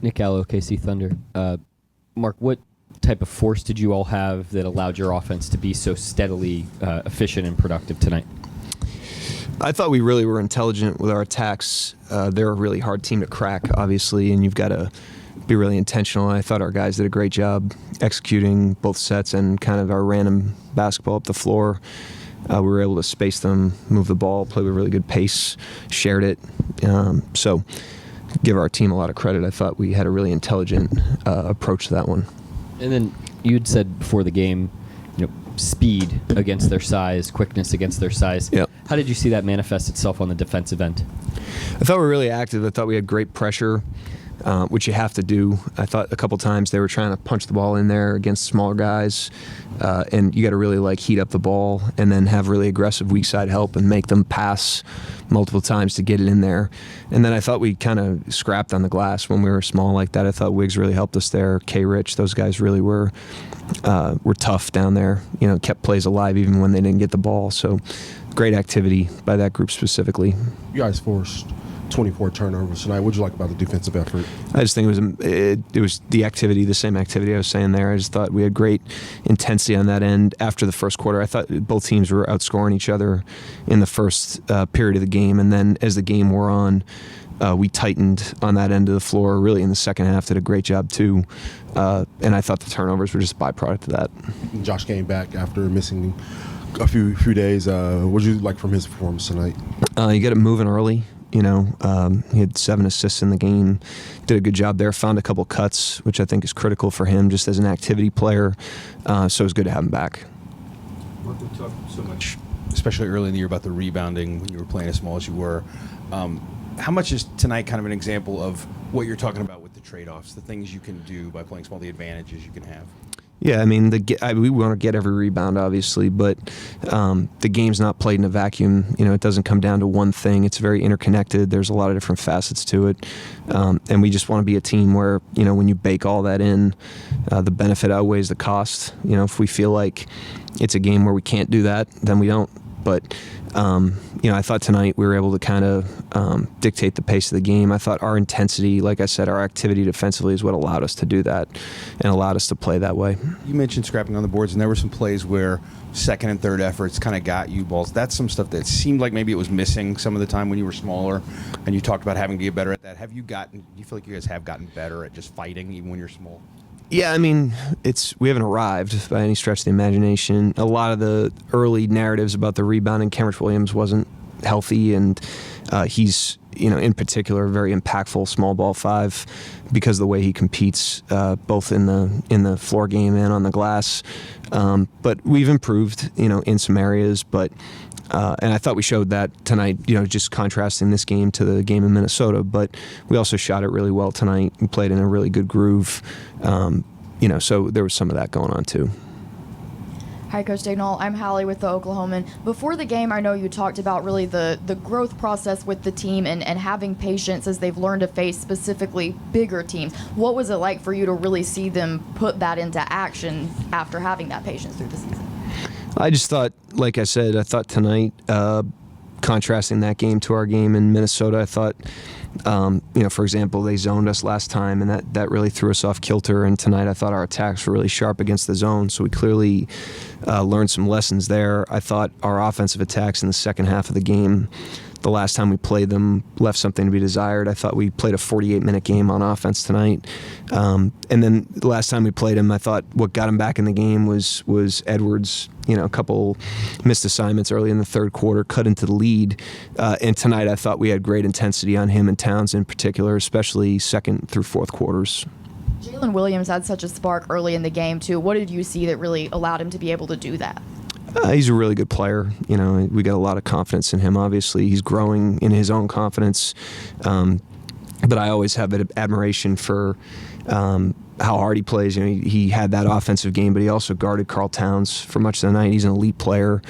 Nick Gallo, KC Thunder. Mark, what type of force did you all have that allowed your offense to be so steadily efficient and productive tonight? I thought we really were intelligent with our attacks. They're a really hard team to crack, obviously, and you've got to be really intentional. I thought our guys did a great job executing both sets and kind of our random basketball up the floor. We were able to space them, move the ball, play with really good pace, shared it. So give our team a lot of credit. I thought we had a really intelligent approach to that one. And then you'd said before the game, speed against their size, quickness against their size. Yep. How did you see that manifest itself on the defensive end? I thought we were really active. I thought we had great pressure, which you have to do. I thought a couple times they were trying to punch the ball in there against smaller guys, and you got to really heat up the ball and then have really aggressive weak side help and make them pass multiple times to get it in there. And then I thought we kind of scrapped on the glass when we were small like that. I thought Wiggs really helped us there. K-Rich, those guys really were tough down there. Kept plays alive even when they didn't get the ball. So great activity by that group specifically. You guys forced 24 turnovers tonight. What did you like about the defensive effort? I just think it was the activity, the same activity I was saying there. I just thought we had great intensity on that end. After the first quarter, I thought both teams were outscoring each other in the first period of the game, and then as the game wore on, we tightened on that end of the floor. Really in the second half, did a great job too, and I thought the turnovers were just a byproduct of that. Josh came back after missing a few days. What did you like from his performance tonight? You get it moving early. He had 7 assists in the game, did a good job there, found a couple cuts, which I think is critical for him just as an activity player. So it's good to have him back. Mark, we talked so much, especially early in the year, about the rebounding when you were playing as small as you were. How much is tonight kind of an example of what you're talking about with the trade-offs, the things you can do by playing small, the advantages you can have? Yeah, I mean, we want to get every rebound, obviously, but the game's not played in a vacuum. It doesn't come down to one thing. It's very interconnected. There's a lot of different facets to it, and we just want to be a team where, when you bake all that in, the benefit outweighs the cost. If we feel like it's a game where we can't do that, then we don't. But I thought tonight we were able to kind of dictate the pace of the game. I thought our intensity, like I said, our activity defensively is what allowed us to do that and allowed us to play that way. You mentioned scrapping on the boards, and there were some plays where second and third efforts kind of got you balls. That's some stuff that seemed like maybe it was missing some of the time when you were smaller, and you talked about having to get better at that. Do you feel like you guys have gotten better at just fighting even when you're small? Yeah, I mean, we haven't arrived by any stretch of the imagination. A lot of the early narratives about the rebounding, Kenrich Williams wasn't healthy, and he's, in particular, a very impactful small ball 5 because of the way he competes both in the floor game and on the glass. But we've improved, in some areas, but. And I thought we showed that tonight, just contrasting this game to the game in Minnesota. But we also shot it really well tonight. We played in a really good groove. So there was some of that going on too. Hi, Coach Daigneault. I'm Hallie with the Oklahoman. Before the game, I know you talked about really the growth process with the team and having patience as they've learned to face specifically bigger teams. What was it like for you to really see them put that into action after having that patience through the season? I just thought, like I said, tonight, contrasting that game to our game in Minnesota, I thought, for example, they zoned us last time, and that really threw us off kilter. And tonight I thought our attacks were really sharp against the zone, so we clearly learned some lessons there. I thought our offensive attacks in the second half of the game, the last time we played them, left something to be desired. I thought we played a 48-minute game on offense tonight. And then the last time we played him, I thought what got him back in the game was Edwards, a couple missed assignments early in the third quarter, cut into the lead. And tonight I thought we had great intensity on him and Towns in particular, especially second through fourth quarters. Jalen Williams had such a spark early in the game, too. What did you see that really allowed him to be able to do that? He's a really good player. We got a lot of confidence in him, obviously. He's growing in his own confidence. But I always have admiration for how hard he plays. He had that offensive game, but he also guarded Karl Towns for much of the night. He's an elite player.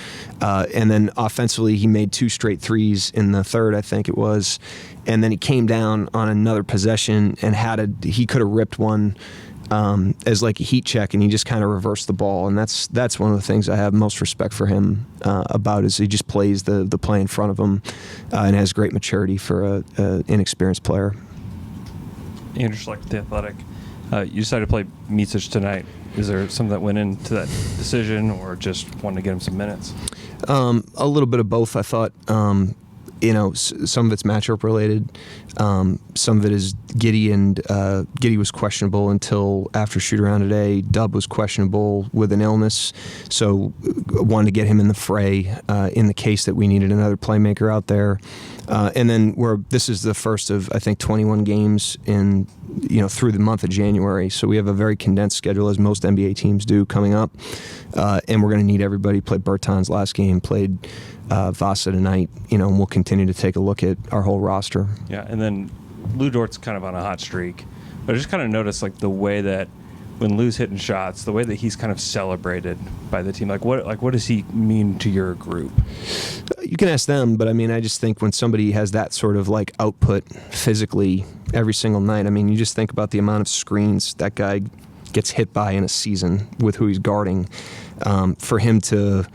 And then offensively, he made 2 straight threes in the third, I think it was. And then he came down on another possession and he could have ripped one as like a heat check, and he just kind of reversed the ball. And that's one of the things I have most respect for him about, is he just plays the play in front of him and has great maturity for an inexperienced player. Andrew Schlecht, The Athletic. You decided to play Micic tonight. Is there something that went into that decision, or just wanted to get him some minutes? A little bit of both. I thought, some of it's matchup related. Some of it is Giddey, and Giddey was questionable until after shoot-around today. Dub was questionable with an illness, so wanted to get him in the fray in the case that we needed another playmaker out there. And then this is the first of, I think, 21 games through the month of January. So we have a very condensed schedule, as most NBA teams do, coming up. And we're going to need everybody. Played Bertan's last game, played Vasa tonight, and we'll continue to take a look at our whole roster. Yeah, and then Lou Dort's kind of on a hot streak. But I just kind of noticed, the way that when Lou's hitting shots, the way that he's kind of celebrated by the team. What does he mean to your group? You can ask them, but I just think when somebody has that sort of output physically every single night, you just think about the amount of screens that guy gets hit by in a season with who he's guarding. For him to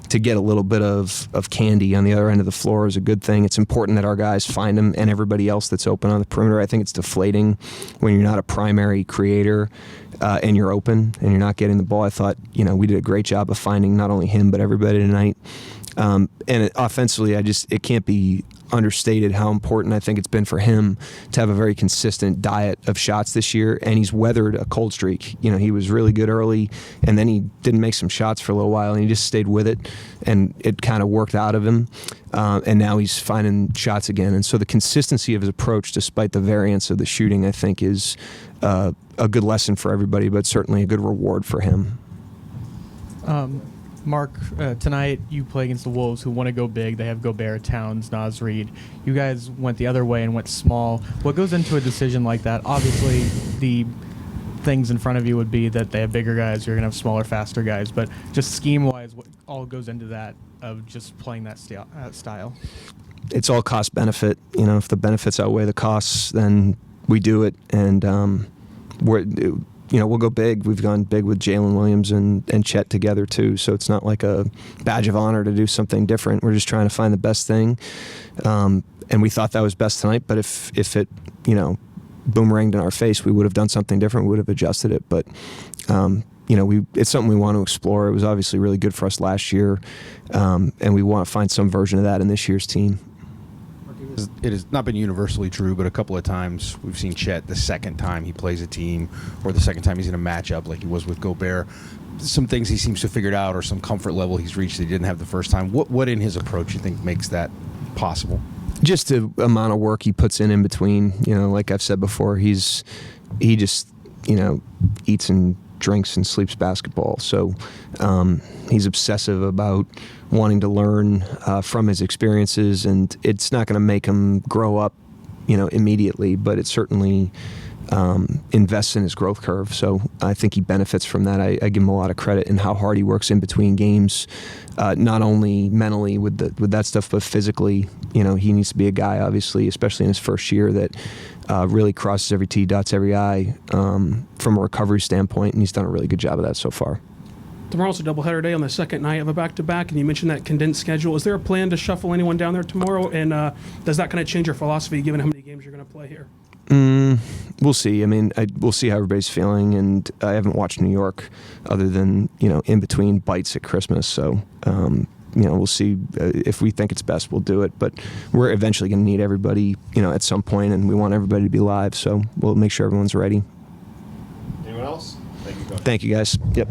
get a little bit of candy on the other end of the floor is a good thing. It's important that our guys find him and everybody else that's open on the perimeter. I think it's deflating when you're not a primary creator and you're open and you're not getting the ball. I thought, we did a great job of finding not only him but everybody tonight. Offensively, it can't be understated how important I think it's been for him to have a very consistent diet of shots this year, and he's weathered a cold streak. He was really good early, and then he didn't make some shots for a little while, and he just stayed with it, and it kind of worked out of him, and now he's finding shots again. And so the consistency of his approach, despite the variance of the shooting, I think is a good lesson for everybody, but certainly a good reward for him. Mark, tonight you play against the Wolves, who want to go big. They have Gobert, Towns, Naz Reid. You guys went the other way and went small. What goes into a decision like that? Obviously, the things in front of you would be that they have bigger guys, you're going to have smaller, faster guys. But just scheme-wise, what all goes into that of just playing that style? It's all cost-benefit. If the benefits outweigh the costs, then we do it. And we'll go big. We've gone big with Jalen Williams and Chet together too, so it's not like a badge of honor to do something different. We're just trying to find the best thing, and we thought that was best tonight. But if it boomeranged in our face, we would have done something different. We would have adjusted it. But it's something we want to explore. It was obviously really good for us last year, and we want to find some version of that in this year's team. It has not been universally true, but a couple of times we've seen Chet, the second time he plays a team or the second time he's in a matchup like he was with Gobert, some things he seems to have figured out or some comfort level he's reached that he didn't have the first time. What in his approach you think makes that possible? Just the amount of work he puts in between. Like I've said before, he just eats and drinks and sleeps basketball. So he's obsessive about wanting to learn from his experiences, and it's not going to make him grow up, immediately, but it certainly invests in his growth curve. So I think he benefits from that. I give him a lot of credit in how hard he works in between games, not only mentally with that stuff, but physically. He needs to be a guy, obviously, especially in his first year, that really crosses every T, dots every I from a recovery standpoint, and he's done a really good job of that so far. Tomorrow's a doubleheader day on the second night of a back-to-back, and you mentioned that condensed schedule. Is there a plan to shuffle anyone down there tomorrow, and does that kind of change your philosophy given how many games you're going to play here? We'll see. We'll see how everybody's feeling, and I haven't watched New York other than, in between bites at Christmas, so we'll see. If we think it's best, we'll do it, but we're eventually going to need everybody, at some point, and we want everybody to be live, so we'll make sure everyone's ready. Anyone else? Thank you, Coach. Thank you, guys. Yep.